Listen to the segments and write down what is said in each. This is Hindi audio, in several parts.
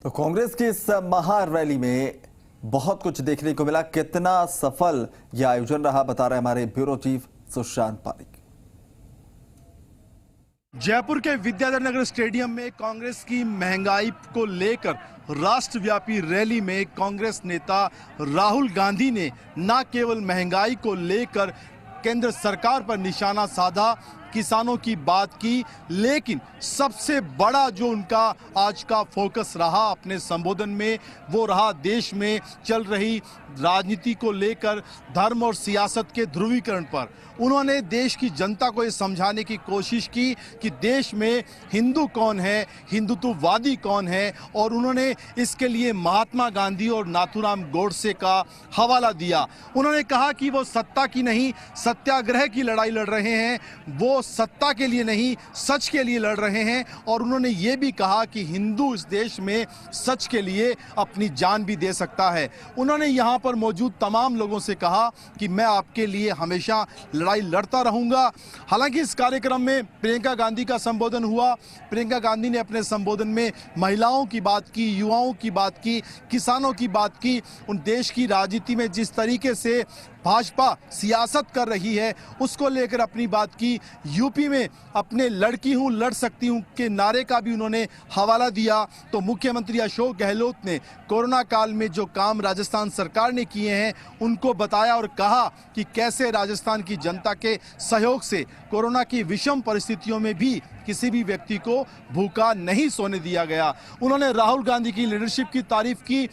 तो कांग्रेस की इस महा रैली में बहुत कुछ देखने को मिला। कितना सफल यह आयोजन रहा, बता रहे हमारे ब्यूरो चीफ सुशांत पारिक। जयपुर के विद्याधर नगर स्टेडियम में कांग्रेस की महंगाई को लेकर राष्ट्रव्यापी रैली में कांग्रेस नेता राहुल गांधी ने न केवल महंगाई को लेकर केंद्र सरकार पर निशाना साधा, किसानों की बात की, लेकिन सबसे बड़ा जो उनका आज का फोकस रहा अपने संबोधन में वो रहा देश में चल रही राजनीति को लेकर धर्म और सियासत के ध्रुवीकरण पर। उन्होंने देश की जनता को ये समझाने की कोशिश की कि देश में हिंदू कौन है, हिंदुत्ववादी कौन है, और उन्होंने इसके लिए महात्मा गांधी और नाथूराम गोडसे का हवाला दिया। उन्होंने कहा कि वो सत्ता की नहीं सत्याग्रह की लड़ाई लड़ रहे हैं, वो सत्ता के लिए नहीं सच के लिए लड़ रहे हैं। और उन्होंने ये भी कहा कि हिंदू इस देश में सच के लिए अपनी जान भी दे सकता है। उन्होंने यहाँ पर मौजूद तमाम लोगों से कहा कि मैं आपके लिए हमेशा लड़ाई लड़ता रहूंगा। हालांकि इस कार्यक्रम में प्रियंका गांधी का संबोधन हुआ। प्रियंका गांधी ने अपने संबोधन में महिलाओं की बात की, युवाओं की बात की, किसानों की बात की। उन देश की राजनीति में जिस तरीके से भाजपा सियासत कर रही है उसको लेकर अपनी बात की। यूपी में अपने लड़की हूं लड़ सकती हूं के नारे का भी उन्होंने हवाला दिया। तो मुख्यमंत्री अशोक गहलोत ने कोरोना काल में जो काम राजस्थान सरकार ने किए हैं उनको बताया और कहा कि कैसे राजस्थान की जनता के सहयोग से कोरोना की विषम परिस्थितियों में भी किसी भी व्यक्ति को भूखा नहीं सोने दिया गया। उन्होंने राहुल गांधी की लीडरशिप की तारीफ की।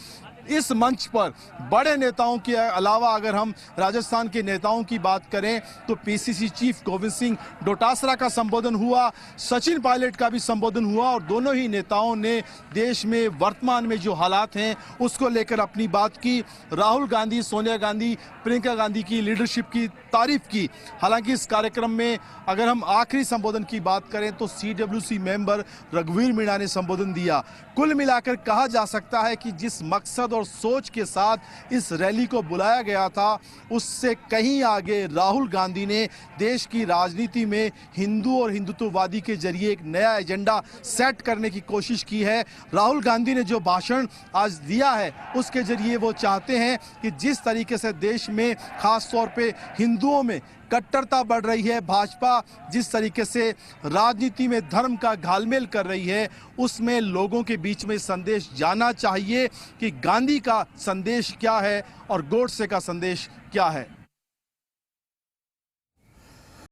इस मंच पर बड़े नेताओं के अलावा अगर हम राजस्थान के नेताओं की बात करें तो पीसीसी चीफ गोविंद सिंह डोटासरा का संबोधन हुआ, सचिन पायलट का भी संबोधन हुआ, और दोनों ही नेताओं ने देश में वर्तमान में जो हालात हैं उसको लेकर अपनी बात की। राहुल गांधी, सोनिया गांधी, प्रियंका गांधी की लीडरशिप की तारीफ की। हालांकि इस कार्यक्रम में अगर हम आखिरी संबोधन की बात करें तो सीडब्ल्यूसी मेंबर रघुवीर मीणा ने संबोधन दिया। कुल मिलाकर कहा जा सकता है कि जिस मकसद और सोच के साथ इस रैली को बुलाया गया था उससे कहीं आगे राहुल गांधी ने देश की राजनीति में हिंदू और हिंदुत्ववादी के जरिए एक नया एजेंडा सेट करने की कोशिश की है। राहुल गांधी ने जो भाषण आज दिया है उसके जरिए वो चाहते हैं कि जिस तरीके से देश में खास तौर पे हिंदुओं में कट्टरता बढ़ रही है, भाजपा जिस तरीके से राजनीति में धर्म का घालमेल कर रही है, उसमें लोगों के बीच में संदेश जाना चाहिए कि गांधी का संदेश क्या है और गोडसे का संदेश क्या है।